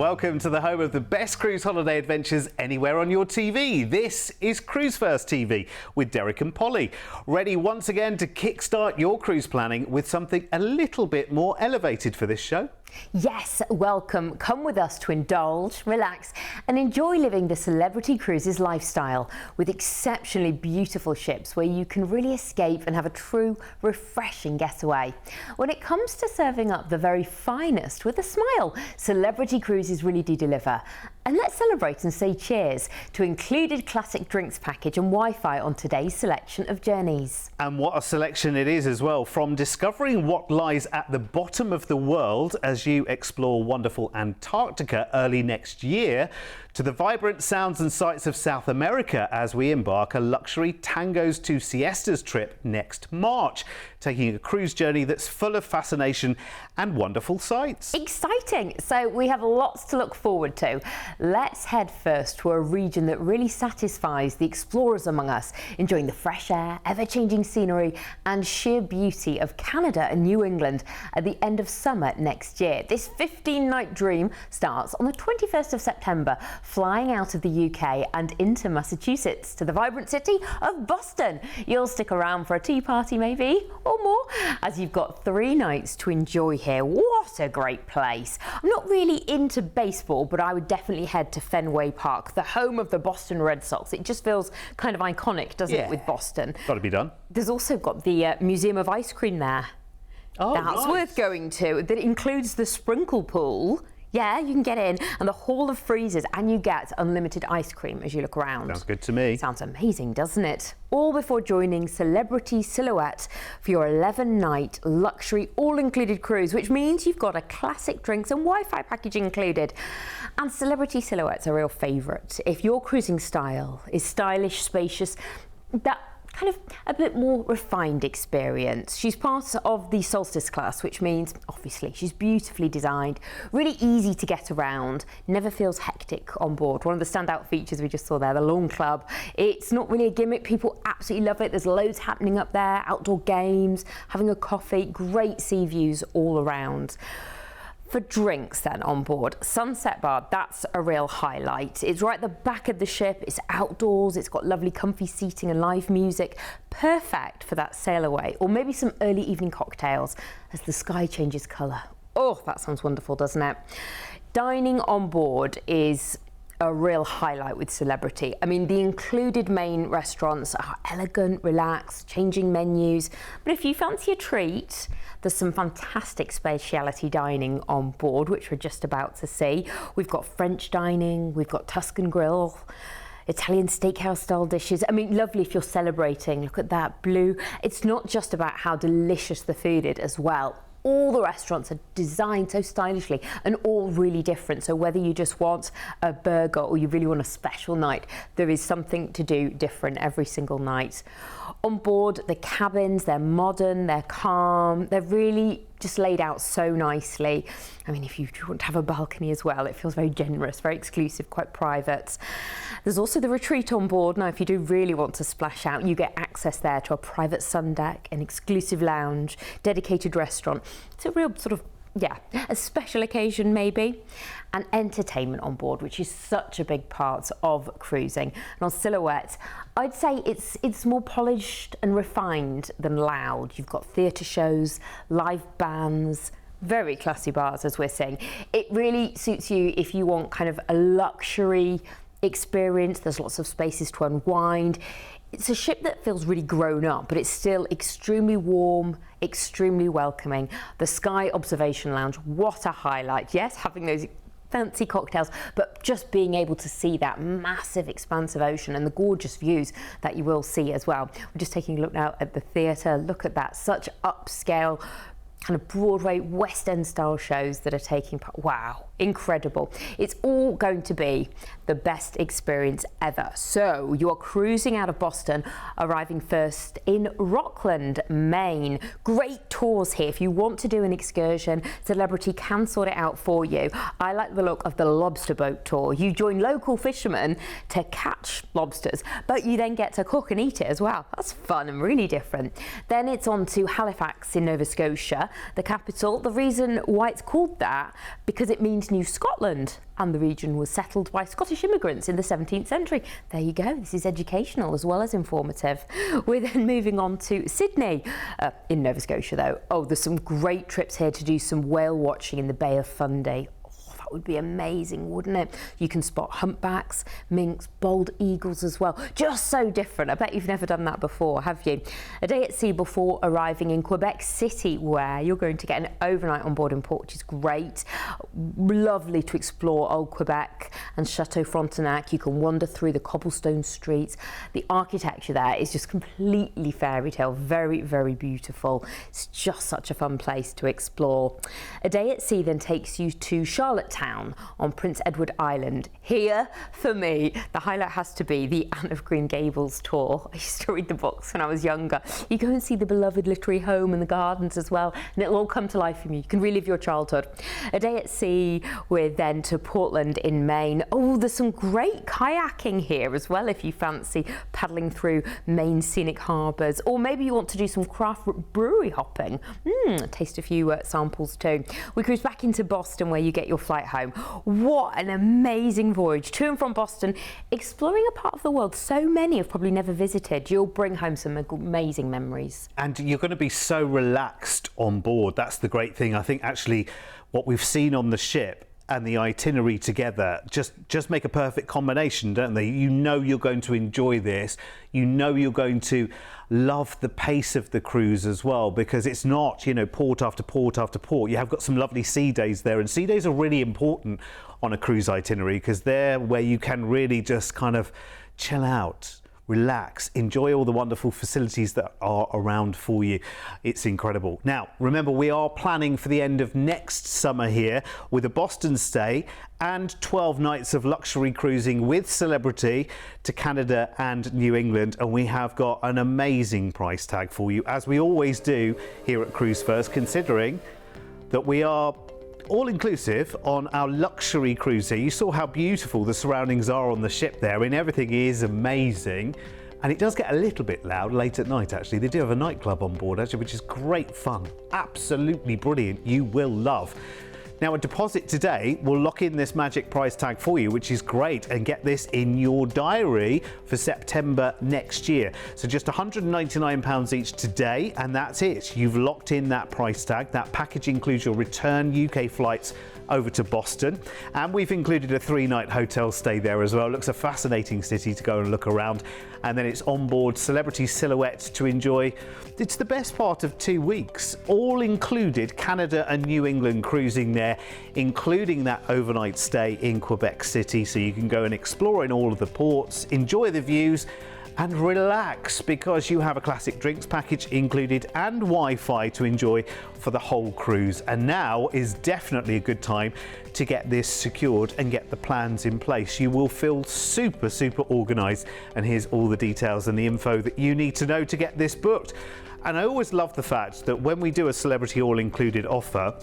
Welcome to the home of the best cruise holiday adventures anywhere on your TV. This is Cruise1st TV with Derek and Polly, ready once again to kickstart your cruise planning with something a little bit more elevated for this show. Yes, welcome. Come with us to indulge, relax and enjoy living the Celebrity Cruises lifestyle with exceptionally beautiful ships where you can really escape and have a true, refreshing getaway. When it comes to serving up the very finest with a smile, Celebrity Cruises really do deliver. And let's celebrate and say cheers to included classic drinks package and Wi-Fi on today's selection of journeys. And what a selection it is as well, from discovering what lies at the bottom of the world as you explore wonderful Antarctica early next year, to the vibrant sounds and sights of South America as we embark a luxury tangos to siestas trip next March, taking a cruise journey that's full of fascination and wonderful sights. Exciting! So we have lots to look forward to. Let's head first to a region that really satisfies the explorers among us, enjoying the fresh air, ever-changing scenery and sheer beauty of Canada and New England at the end of summer next year. This 15-night dream starts on the 21st of September, flying out of the UK and into Massachusetts to the vibrant city of Boston. You'll stick around for a tea party maybe, or more, as you've got 3 nights to enjoy here. What a great place. I'm not really into baseball, but I would definitely head to Fenway Park, the home of the Boston Red Sox. It just feels kind of iconic, doesn't it, with Boston? Got to be done. There's also got the Museum of Ice Cream there. Oh, that's nice. Worth going to. That includes the sprinkle pool. Yeah, you can get in, and the Hall of Freezers, and you get unlimited ice cream as you look around. Sounds good to me. Sounds amazing, doesn't it? All before joining Celebrity Silhouette for your 11-night luxury all-included cruise, which means you've got a classic drinks and Wi-Fi package included. And Celebrity Silhouette's a real favourite. If your cruising style is stylish, spacious, that kind of a bit more refined experience. She's part of the Solstice class, which means obviously she's beautifully designed, really easy to get around, never feels hectic on board. One of the standout features we just saw there, the lawn club. It's not really a gimmick, people absolutely love it. There's loads happening up there, outdoor games, having a coffee, great sea views all around. For drinks then on board, Sunset Bar, that's a real highlight. It's right at the back of the ship, it's outdoors, it's got lovely comfy seating and live music, perfect for that sail away, or maybe some early evening cocktails as the sky changes colour. Oh, that sounds wonderful, doesn't it? Dining on board is a real highlight with Celebrity. I mean, the included main restaurants are elegant, relaxed, changing menus, but if you fancy a treat, there's some fantastic speciality dining on board, which we're just about to see. We've got French dining, we've got Tuscan grill, Italian steakhouse style dishes. I mean, lovely if you're celebrating. Look at that blue. It's not just about how delicious the food is as well. All the restaurants are designed so stylishly and all really different. So whether you just want a burger or you really want a special night, there is something to do different every single night. On board, the cabins, they're modern, they're calm, they're really just laid out so nicely. I mean, if you want to have a balcony as well, it feels very generous, very exclusive, quite private. There's also the retreat on board. Now, if you do really want to splash out, you get access there to a private sun deck, an exclusive lounge, dedicated restaurant. It's a real sort of, yeah, a special occasion maybe. And entertainment on board, which is such a big part of cruising. And on Silhouette, I'd say it's more polished and refined than loud. You've got theatre shows, live bands, very classy bars as we're seeing. It really suits you if you want kind of a luxury experience. There's lots of spaces to unwind. It's a ship that feels really grown up, but it's still extremely warm, extremely welcoming. The Sky Observation Lounge, what a highlight. Yes, having those fancy cocktails, but just being able to see that massive expanse of ocean and the gorgeous views that you will see as well. We're just taking a look now at the theatre. Look at that, such upscale kind of Broadway West End style shows that are taking part. Wow, incredible. It's all going to be the best experience ever. So you are cruising out of Boston, arriving first in Rockland, Maine. Great tours here. If you want to do an excursion, Celebrity can sort it out for you. I like the look of the lobster boat tour. You join local fishermen to catch lobsters, but you then get to cook and eat it as well. That's fun and really different. Then it's on to Halifax in Nova Scotia, the capital. The reason why it's called that, because it means New Scotland, and the region was settled by Scottish immigrants in the 17th century. There you go, this is educational as well as informative. We're then moving on to Sydney, in Nova Scotia though. Oh, there's some great trips here to do some whale watching in the Bay of Fundy. Would be amazing, wouldn't it? You can spot humpbacks, minks, bald eagles as well. Just so different. I bet you've never done that before, have you? A day at sea before arriving in Quebec City, where you're going to get an overnight on board in port, which is great. Lovely to explore old Quebec and Chateau Frontenac. You can wander through the cobblestone streets. The architecture there is just completely fairy tale. Very, very beautiful. It's just such a fun place to explore. A day at sea then takes you to Charlottetown on Prince Edward Island. Here, for me, the highlight has to be the Anne of Green Gables tour. I used to read the books when I was younger. You go and see the beloved literary home and the gardens as well, and it'll all come to life for you. You can relive your childhood. A day at sea, we're then to Portland in Maine. Oh, there's some great kayaking here as well if you fancy paddling through Maine scenic harbours, or maybe you want to do some craft brewery hopping. Taste a few samples too. We cruise back into Boston where you get your flight home. What an amazing voyage to and from Boston, exploring a part of the world so many have probably never visited. You'll bring home some amazing memories. And you're going to be so relaxed on board. That's the great thing. I think actually what we've seen on the ship and the itinerary together just make a perfect combination, don't they? You know you're going to enjoy this. You know you're going to love the pace of the cruise as well, because it's not, you know, port after port after port. You have got some lovely sea days there, and sea days are really important on a cruise itinerary because they're where you can really just kind of chill out, relax, enjoy all the wonderful facilities that are around for you. It's incredible. Now, remember, we are planning for the end of next summer here with a Boston stay and 12 nights of luxury cruising with Celebrity to Canada and New England. And we have got an amazing price tag for you, as we always do here at Cruise1st, considering that we are all-inclusive on our luxury cruise here. You saw how beautiful the surroundings are on the ship there. I mean, everything is amazing, and it does get a little bit loud late at night actually. They do have a nightclub on board actually, which is great fun. Absolutely brilliant. You will love. Now, a deposit today will lock in this magic price tag for you, which is great, and get this in your diary for September next year. So just £199 each today, and that's it. You've locked in that price tag. That package includes your return UK flights over to Boston, and we've included a 3-night hotel stay there as well. It looks a fascinating city to go and look around, and then it's onboard Celebrity Silhouette to enjoy. It's the best part of 2 weeks, all included Canada and New England cruising there, including that overnight stay in Quebec City, so you can go and explore in all of the ports, enjoy the views and relax, because you have a classic drinks package included and Wi-Fi to enjoy for the whole cruise. And now is definitely a good time to get this secured and get the plans in place. You will feel super organised, and here's all the details and the info that you need to know to get this booked. And I always love the fact that when we do a Celebrity all-included offer,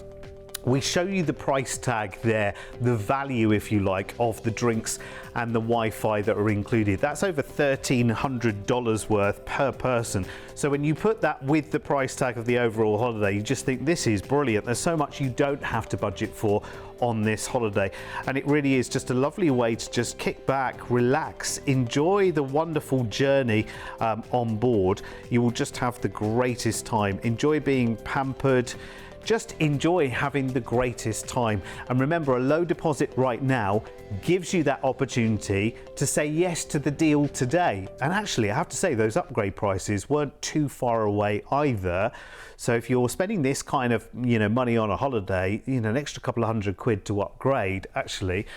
we show you the price tag there, the value, if you like, of the drinks and the Wi-Fi that are included. That's over $1,300 worth per person. So when you put that with the price tag of the overall holiday, you just think this is brilliant. There's so much you don't have to budget for on this holiday. And it really is just a lovely way to just kick back, relax, enjoy the wonderful journey on board. You will just have the greatest time. Enjoy being pampered. Just enjoy having the greatest time. And remember, a low deposit right now gives you that opportunity to say yes to the deal today. And actually, I have to say, those upgrade prices weren't too far away either. So if you're spending this kind of, money on a holiday, an extra couple of £100 to upgrade actually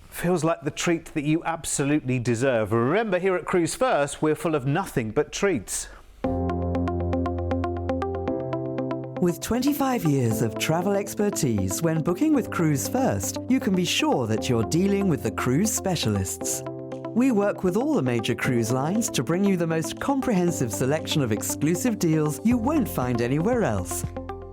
feels like the treat that you absolutely deserve. Remember, here at Cruise1st, we're full of nothing but treats. With 25 years of travel expertise, when booking with Cruise1st, you can be sure that you're dealing with the cruise specialists. We work with all the major cruise lines to bring you the most comprehensive selection of exclusive deals you won't find anywhere else.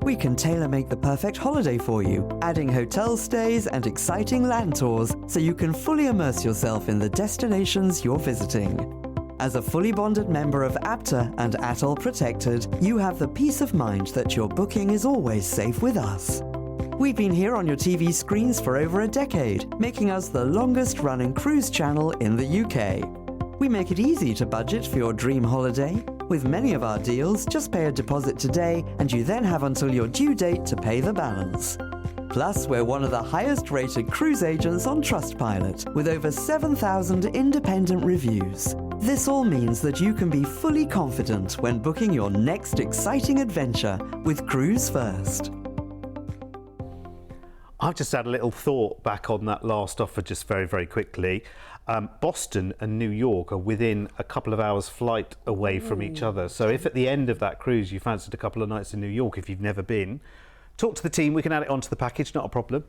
We can tailor-make the perfect holiday for you, adding hotel stays and exciting land tours so you can fully immerse yourself in the destinations you're visiting. As a fully bonded member of APTA and ATOL Protected, you have the peace of mind that your booking is always safe with us. We've been here on your TV screens for over a decade, making us the longest running cruise channel in the UK. We make it easy to budget for your dream holiday. With many of our deals, just pay a deposit today and you then have until your due date to pay the balance. Plus, we're one of the highest rated cruise agents on Trustpilot, with over 7,000 independent reviews. This all means that you can be fully confident when booking your next exciting adventure with Cruise1st. I've just had a little thought back on that last offer just very, very quickly. Boston and New York are within a couple of hours flight away from each other. So if at the end of that cruise you fancied a couple of nights in New York, if you've never been, talk to the team. We can add it onto the package, not a problem.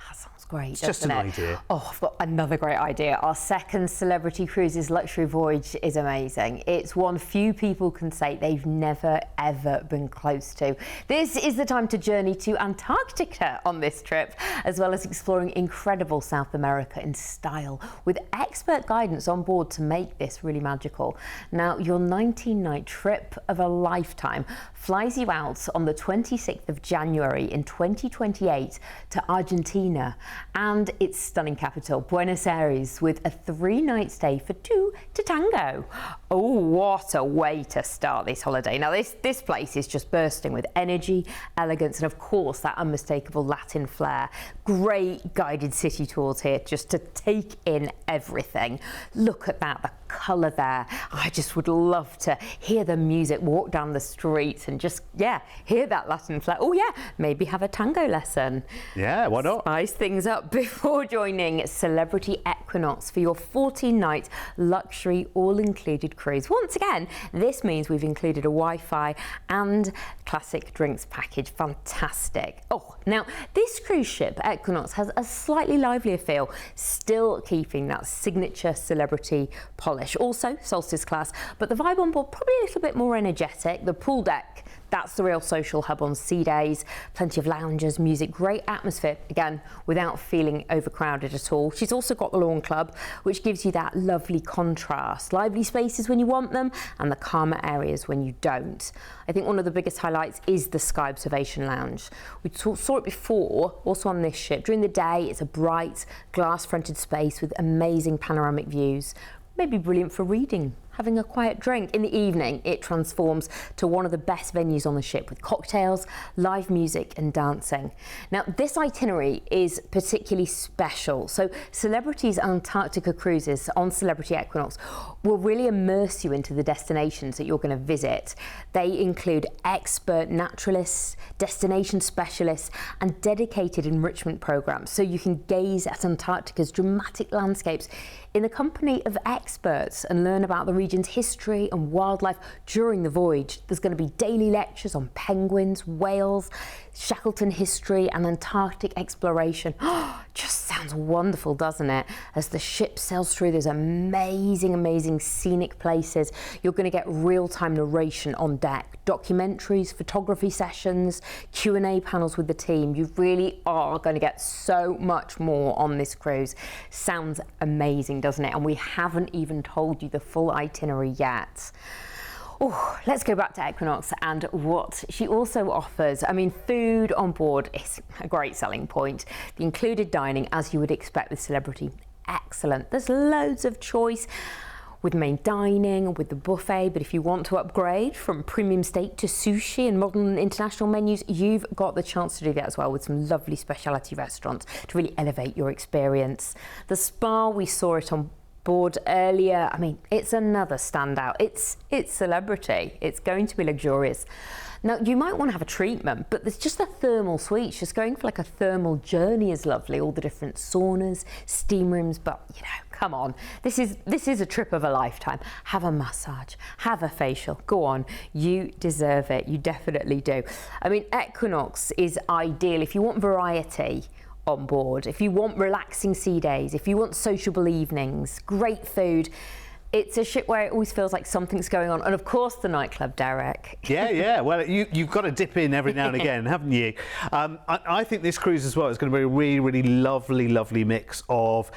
That sounds great, It's just an idea. Oh, I've got another great idea. Our second Celebrity Cruises luxury voyage is amazing. It's one few people can say they've never, ever been close to. This is the time to journey to Antarctica on this trip, as well as exploring incredible South America in style, with expert guidance on board to make this really magical. Now, your 19-night trip of a lifetime flies you out on the 26th of January in 2028 to Argentina and its stunning capital, Buenos Aires, with a 3-night stay for 2 to tango. Oh, what a way to start this holiday. Now, this place is just bursting with energy, elegance, and of course, that unmistakable Latin flair. Great guided city tours here just to take in everything. Look at that, the colour there. I just would love to hear the music, walk down the streets and just, yeah, hear that Latin flair. Oh yeah, maybe have a tango lesson. Yeah, why not? Spice things up before joining Celebrity Equinox for your 14-night luxury all-included cruise. Once again, this means we've included a Wi-Fi and classic drinks package. Fantastic. Oh, now this cruise ship, Equinox, has a slightly livelier feel, still keeping that signature celebrity polish. Also Solstice class, but the vibe on board probably a little bit more energetic. The pool deck, that's the real social hub on sea days. Plenty of lounges, music, great atmosphere, again, without feeling overcrowded at all. She's also got the lawn club, which gives you that lovely contrast. Lively spaces when you want them and the calmer areas when you don't. I think one of the biggest highlights is the Sky Observation Lounge. We saw it before, also on this ship. During the day, it's a bright, glass-fronted space with amazing panoramic views. Maybe brilliant for reading, having a quiet drink. In the evening, it transforms to one of the best venues on the ship with cocktails, live music and dancing. Now, this itinerary is particularly special. So Celebrity's Antarctica cruises on Celebrity Equinox will really immerse you into the destinations that you're going to visit. They include expert naturalists, destination specialists and dedicated enrichment programs, so you can gaze at Antarctica's dramatic landscapes in the company of experts and learn about the region's history and wildlife during the voyage. There's going to be daily lectures on penguins, whales, Shackleton history and Antarctic exploration. Just sounds wonderful, doesn't it? As the ship sails through those amazing scenic places, you're going to get real-time narration on deck, documentaries, photography sessions, Q&A panels with the team. You really are going to get so much more on this cruise. Sounds amazing, doesn't it? And we haven't even told you the full itinerary yet. Oh, let's go back to Equinox and what she also offers. I mean, food on board is a great selling point. The included dining, as you would expect with Celebrity, excellent. There's loads of choice with main dining, with the buffet, but if you want to upgrade from premium steak to sushi and modern international menus, you've got the chance to do that as well with some lovely specialty restaurants to really elevate your experience. The spa, we saw it on board earlier. I mean, it's another standout. It's Celebrity. It's going to be luxurious. Now, you might want to have a treatment, but there's just a thermal suite. Just going for like a thermal journey is lovely. All the different saunas, steam rooms, but you know, come on. This is a trip of a lifetime. Have a massage, have a facial. Go on, you deserve it. You definitely do. I mean, Equinox is ideal if you want variety on board, if you want relaxing sea days, if you want sociable evenings, great food. It's a ship where it always feels like something's going on. And of course, the nightclub, Derek. Yeah. Well, you've got to dip in every now and again, haven't you? I think this cruise as well is going to be a really lovely mix of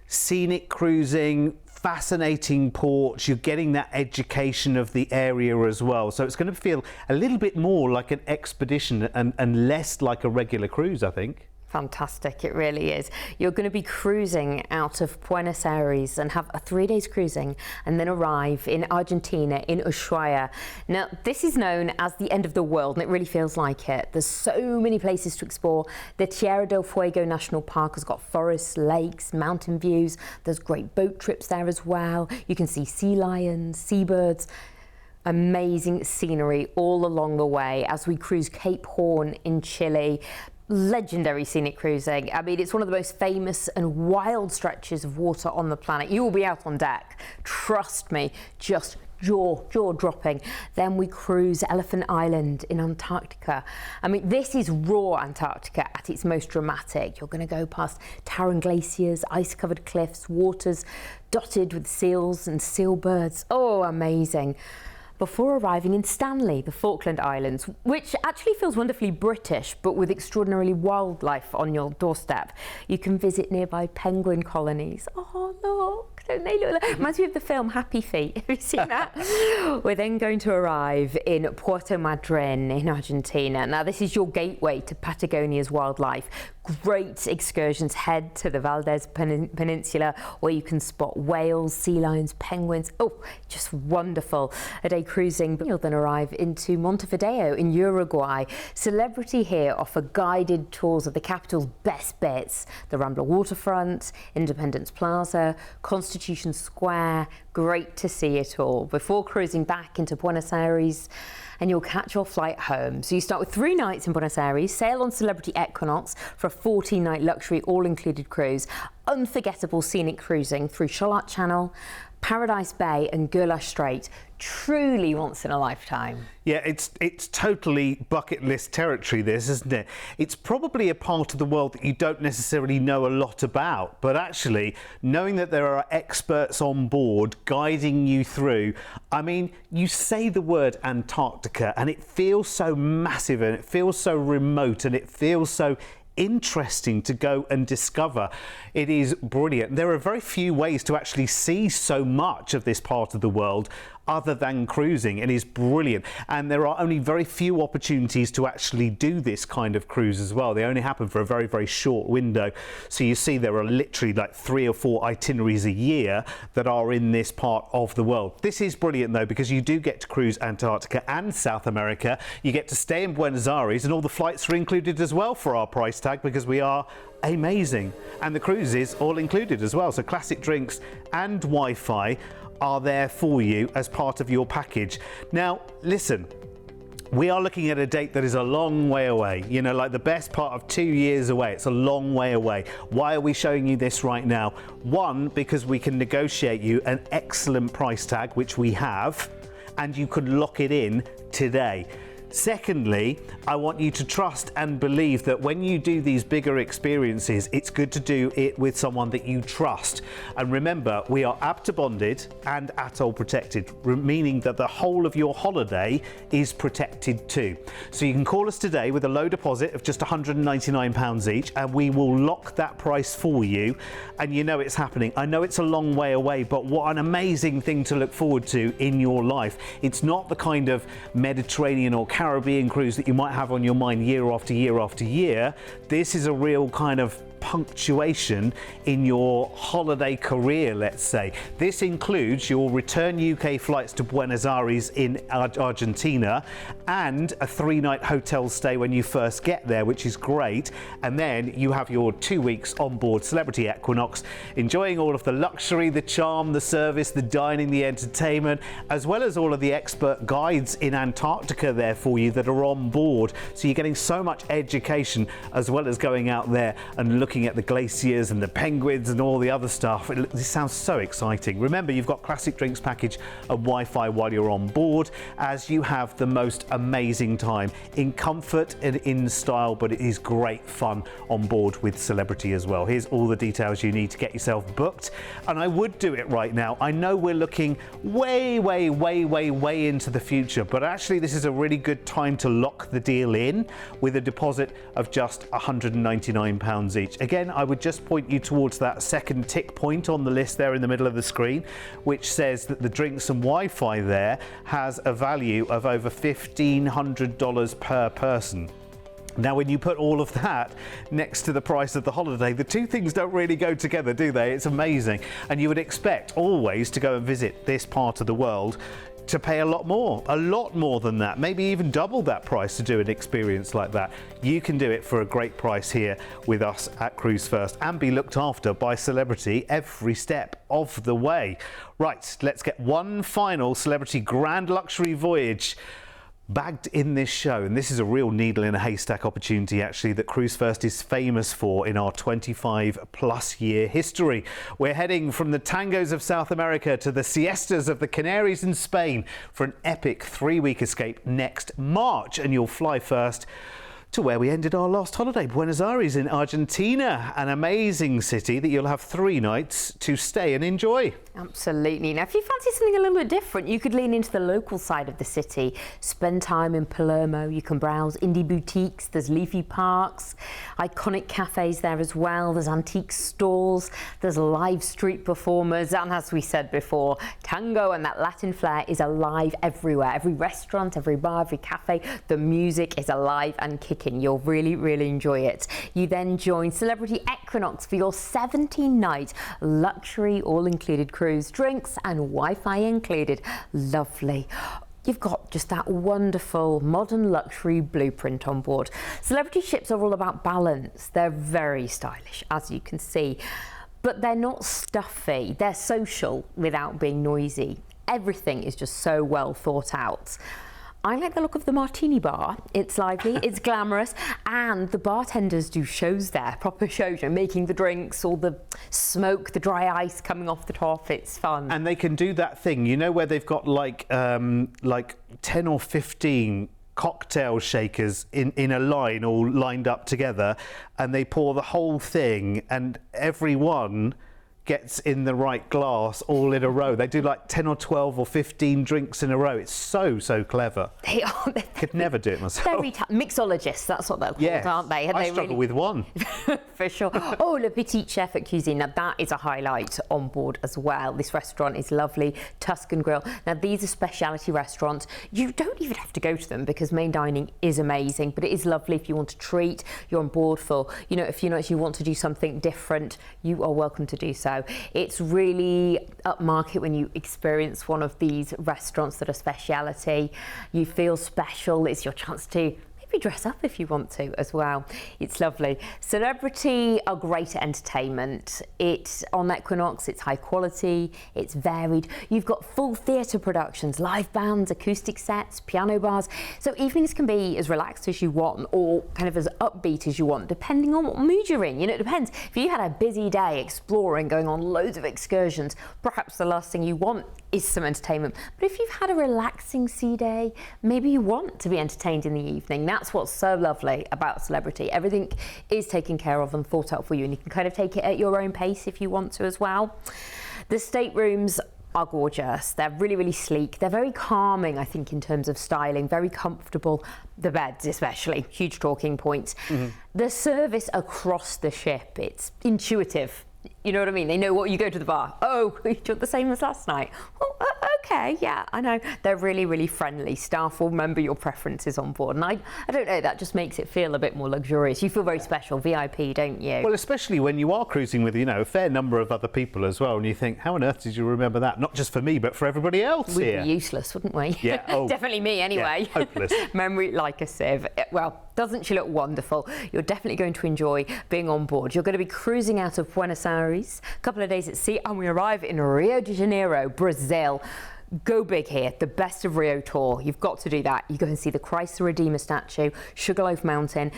scenic cruising, fascinating ports. You're getting that education of the area as well. So it's going to feel a little bit more like an expedition and less like a regular cruise, I think. Fantastic, it really is. You're going to be cruising out of Buenos Aires and have a 3 days cruising and then arrive in Argentina, in Ushuaia. Now, this is known as the end of the world, and it really feels like it. There's so many places to explore. The Tierra del Fuego National Park has got forests, lakes, mountain views. There's great boat trips there as well. You can see sea lions, seabirds. Amazing scenery all along the way as we cruise Cape Horn in Chile. Legendary scenic cruising. I mean, it's one of the most famous and wild stretches of water on the planet. You will be out on deck, trust me, just jaw dropping. Then we cruise Elephant Island in Antarctica. I mean, this is raw Antarctica at its most dramatic. You're going to go past towering glaciers, ice-covered cliffs, waters dotted with seals and seal birds. Oh, amazing. Before arriving in Stanley, the Falkland Islands, which actually feels wonderfully British, but with extraordinarily wildlife on your doorstep. You can visit nearby penguin colonies. Oh, look, don't they look? Reminds me of the film Happy Feet. Have you seen that? We're then going to arrive in Puerto Madryn in Argentina. Now, this is your gateway to Patagonia's wildlife. Great excursions. Head to the Valdez Peninsula where you can spot whales, sea lions, penguins. Oh, just wonderful. A day cruising. You'll then arrive into Montevideo in Uruguay. Celebrity here offer guided tours of the capital's best bits. The Rambla waterfront, Independence Plaza, Constitution Square. Great to see it all before cruising back into Buenos Aires, and you'll catch your flight home. So you start with 3 nights in Buenos Aires, sail on Celebrity Equinox for a 14-night luxury all-included cruise, unforgettable scenic cruising through Charlotte Channel, Paradise Bay and Goulash Strait. Truly once in a lifetime. Yeah, it's totally bucket list territory, this, isn't it? It's probably a part of the world that you don't necessarily know a lot about, but actually knowing that there are experts on board guiding you through. I mean, you say the word Antarctica and it feels so massive and it feels so remote and it feels so interesting to go and discover. It is brilliant. There are very few ways to actually see so much of this part of the world other than cruising. It is brilliant, and there are only very few opportunities to actually do this kind of cruise as well. They only happen for a very, very short window. So you see there are literally like 3 or 4 itineraries a year that are in this part of the world. This is brilliant though, because you do get to cruise Antarctica and South America. You get to stay in Buenos Aires, and all the flights are included as well for our price tag, because we are amazing. And the cruise is all included as well. So classic drinks and Wi-Fi are there for you as part of your package. Now, listen, we are looking at a date that is a long way away, you know, like the best part of 2 years away. It's a long way away. Why are we showing you this right now? One, because we can negotiate you an excellent price tag, which we have, and you could lock it in today. Secondly, I want you to trust and believe that when you do these bigger experiences, it's good to do it with someone that you trust. And remember, we are APTA bonded and ATOL protected, meaning that the whole of your holiday is protected too. So you can call us today with a low deposit of just £199 each, and we will lock that price for you. And you know it's happening. I know it's a long way away, but what an amazing thing to look forward to in your life. It's not the kind of Mediterranean or Caribbean cruise that you might have on your mind year after year after year. This is a real kind of punctuation in your holiday career, let's say. This includes your return UK flights to Buenos Aires in Argentina and a 3-night hotel stay when you first get there, which is great. And then you have your 2 weeks on board Celebrity Equinox, enjoying all of the luxury, the charm, the service, the dining, the entertainment, as well as all of the expert guides in Antarctica there for you that are on board. So you're getting so much education, as well as going out there and looking at the glaciers and the penguins and all the other stuff. This sounds so exciting. Remember, you've got classic drinks package and Wi-Fi while you're on board, as you have the most amazing time in comfort and in style, but it is great fun on board with Celebrity as well. Here's all the details you need to get yourself booked, and I would do it right now. I know we're looking way into the future, but actually this is a really good time to lock the deal in with a deposit of just £199 each. Again, I would just point you towards that second tick point on the list there in the middle of the screen, which says that the drinks and Wi-Fi there has a value of over $1,500 per person. Now, when you put all of that next to the price of the holiday, the two things don't really go together, do they? It's amazing. And you would expect always to go and visit this part of the world to pay a lot more than that, maybe even double that price to do an experience like that. You can do it for a great price here with us at Cruise First and be looked after by Celebrity every step of the way. Right, let's get one final Celebrity Grand Luxury Voyage bagged in this show, and this is a real needle in a haystack opportunity actually that Cruise First is famous for in our 25+ year history. We're heading from the tangos of South America to the siestas of the Canaries in Spain for an epic 3-week escape next March, and you'll fly first to where we ended our last holiday, Buenos Aires in Argentina, an amazing city that you'll have 3 nights to stay and enjoy. Absolutely. Now, if you fancy something a little bit different, you could lean into the local side of the city, spend time in Palermo. You can browse indie boutiques, there's leafy parks, iconic cafes there as well, there's antique stalls, there's live street performers, and as we said before, tango and that Latin flair is alive everywhere. Every restaurant, every bar, every cafe, the music is alive and kicking. You'll really, really enjoy it. You then join Celebrity Equinox for your 17-night luxury all-included cruise, drinks and Wi-Fi included. Lovely. You've got just that wonderful modern luxury blueprint on board. Celebrity ships are all about balance. They're very stylish, as you can see, but they're not stuffy. They're social without being noisy. Everything is just so well thought out. I like the look of the martini bar. It's lively, it's glamorous, and the bartenders do shows there, proper shows, making the drinks, all the smoke, the dry ice coming off the top. It's fun. And they can do that thing, you know, where they've got like 10 or 15 cocktail shakers in a line, all lined up together, and they pour the whole thing, and everyone gets in the right glass all in a row. They do like 10 or 12 or 15 drinks in a row. It's so clever. They are. Could never do it myself. Mixologists, that's what they're called, yes, aren't they? I struggle with one. For sure. Oh, Le Petit Chef at Cuisine. Now that is a highlight on board as well. This restaurant is lovely. Tuscan Grill. Now these are specialty restaurants. You don't even have to go to them because main dining is amazing, but it is lovely if you want to treat. You're on board for, you know, if you want to do something different, you are welcome to do so. It's really upmarket when you experience one of these restaurants that are speciality. You feel special. It's your chance to maybe dress up if you want to as well. It's lovely. Celebrity are great at entertainment. It's on Equinox, it's high quality, it's varied. You've got full theatre productions, live bands, acoustic sets, piano bars. So evenings can be as relaxed as you want or kind of as upbeat as you want, depending on what mood you're in. You know, it depends. If you had a busy day exploring, going on loads of excursions, perhaps the last thing you want is some entertainment. But if you've had a relaxing sea day, maybe you want to be entertained in the evening. That's what's so lovely about Celebrity. Everything is taken care of and thought out for you, and you can kind of take it at your own pace if you want to as well. The staterooms are gorgeous. They're really, really sleek. They're very calming, I think, in terms of styling, very comfortable. The beds especially, huge talking points. Mm-hmm. The service across the ship, it's intuitive. You know what I mean? They know what you go to the bar. Oh, you took the same as last night. Well, okay, yeah, I know. They're really, really friendly. Staff will remember your preferences on board. And I don't know, that just makes it feel a bit more luxurious. You feel very special, VIP, don't you? Well, especially when you are cruising with, you know, a fair number of other people as well. And you think, how on earth did you remember that? Not just for me, but for everybody else here. We'd be useless, wouldn't we? Yeah. Oh, definitely me anyway. Yeah, hopeless. Memory like a sieve. Well, doesn't she look wonderful? You're definitely going to enjoy being on board. You're going to be cruising out of Buenos Aires, a couple of days at sea, and we arrive in Rio de Janeiro, Brazil. Go big here, the Best of Rio tour. You've got to do that. You go and see the Christ the Redeemer statue, Sugarloaf Mountain.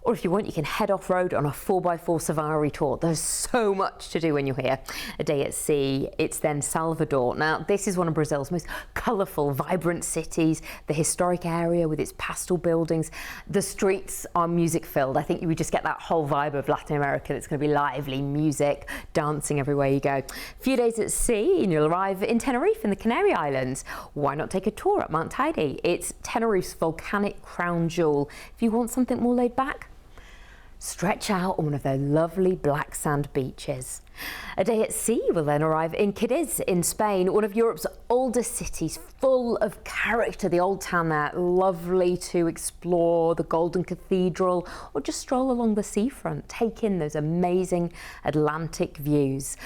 Or if you want, you can head off-road on a 4x4 safari tour. There's so much to do when you're here. A day at sea, it's then Salvador. Now, this is one of Brazil's most colourful, vibrant cities. The historic area with its pastel buildings. The streets are music-filled. I think you would just get that whole vibe of Latin America. It's going to be lively, music, dancing everywhere you go. A few days at sea, and you'll arrive in Tenerife in the Canary Islands. Why not take a tour at Mount Teide? It's Tenerife's volcanic crown jewel. If you want something more laid back, stretch out on one of those lovely black sand beaches. A day at sea will then arrive in Cadiz in Spain, one of Europe's oldest cities, full of character. The old town there, lovely to explore, the Golden Cathedral, or just stroll along the seafront, take in those amazing Atlantic views.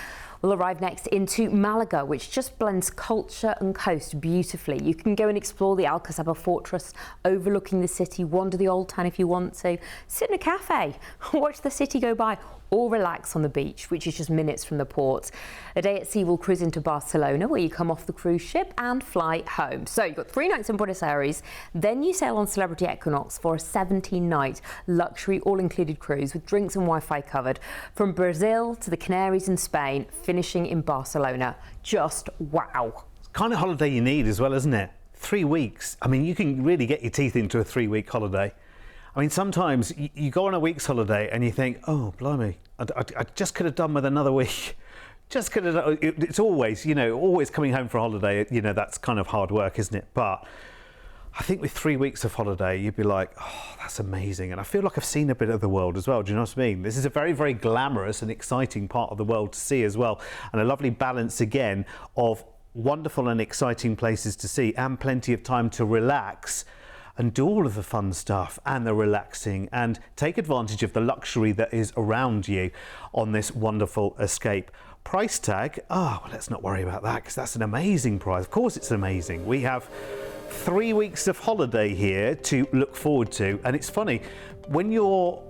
We'll arrive next into Malaga, which just blends culture and coast beautifully. You can go and explore the Alcazaba fortress overlooking the city, wander the old town if you want to, sit in a cafe, watch the city go by, or relax on the beach, which is just minutes from the port. A day at sea will cruise into Barcelona, where you come off the cruise ship and fly home. So you've got 3 nights in Buenos Aires, then you sail on Celebrity Equinox for a 17-night luxury all-included cruise with drinks and Wi-Fi covered from Brazil to the Canaries in Spain, finishing in Barcelona. Just wow. It's the kind of holiday you need as well, isn't it? 3 weeks. I mean, you can really get your teeth into a 3-week holiday. I mean, sometimes you go on a week's holiday and you think, oh, blimey, I just could have done with another week. Just could have done. It's always, always coming home for a holiday, that's kind of hard work, isn't it? But I think with 3 weeks of holiday, you'd be like, oh, that's amazing. And I feel like I've seen a bit of the world as well. Do you know what I mean? This is a very, very glamorous and exciting part of the world to see as well. And a lovely balance again of wonderful and exciting places to see and plenty of time to relax and do all of the fun stuff and the relaxing and take advantage of the luxury that is around you on this wonderful escape. Price tag, well, let's not worry about that because that's an amazing price. Of course it's amazing. We have 3 weeks of holiday here to look forward to, and it's funny, when you're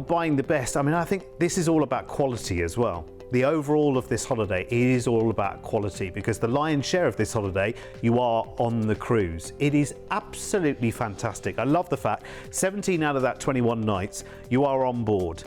buying the best, I mean, I think this is all about quality as well. The overall of this holiday is all about quality because the lion's share of this holiday, you are on the cruise. It is absolutely fantastic. I love the fact 17 out of that 21 nights, you are on board.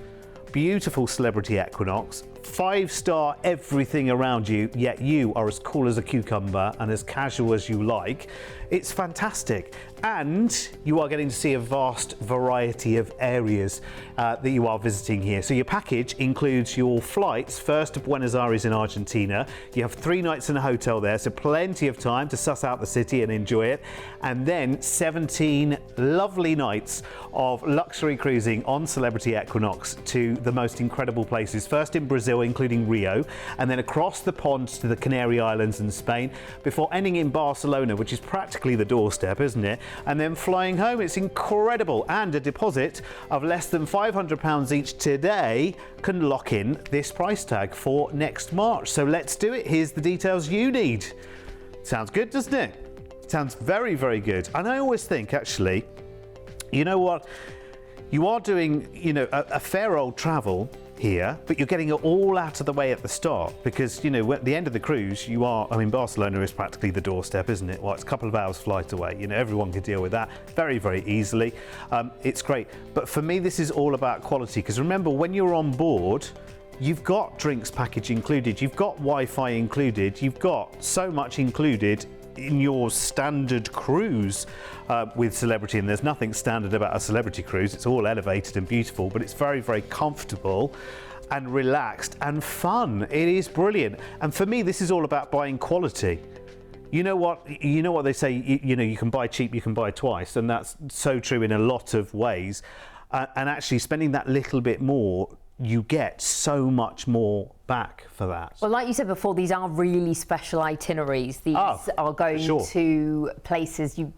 Beautiful Celebrity Equinox, 5-star everything around you, yet you are as cool as a cucumber and as casual as you like. It's fantastic. And you are getting to see a vast variety of areas that you are visiting here. So your package includes your flights, first to Buenos Aires in Argentina. You have 3 nights in a hotel there, so plenty of time to suss out the city and enjoy it. And then 17 lovely nights of luxury cruising on Celebrity Equinox to the most incredible places. First in Brazil, including Rio, and then across the pond to the Canary Islands in Spain, before ending in Barcelona, which is practically the doorstep, isn't it? And then flying home. It's incredible. And a deposit of less than £500 each today can lock in this price tag for next March. So let's do it. Here's the details you need. Sounds good, doesn't it? Sounds very, very good. And I always think, actually, you know what? You are doing, a fair old travel here, but you're getting it all out of the way at the start because, at the end of the cruise, Barcelona is practically the doorstep, isn't it? Well, it's a couple of hours flight away. Everyone can deal with that very, very easily. It's great. But for me, this is all about quality because remember, when you're on board, you've got drinks package included, you've got Wi-Fi included, you've got so much included in your standard cruise with Celebrity, and there's nothing standard about a Celebrity cruise. It's all elevated and beautiful, but it's very, very comfortable and relaxed and fun. It is brilliant. And for me, this is all about buying quality. You know what they say, you can buy cheap, you can buy twice, and that's so true in a lot of ways. And actually spending that little bit more, you get so much more back for that. Well, like you said before, these are really special itineraries. These are going to places you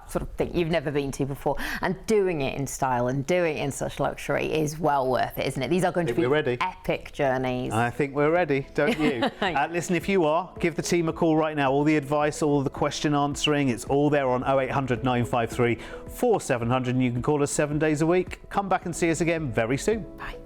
sort of think you've never been to before, and doing it in style and doing it in such luxury is well worth it, isn't it? These are going to be epic journeys. I think we're ready, don't you? Listen, if you are, give the team a call right now. All the advice, all the question answering, it's all there on 0800 953 4700, and you can call us 7 days a week. Come back and see us again very soon. Bye.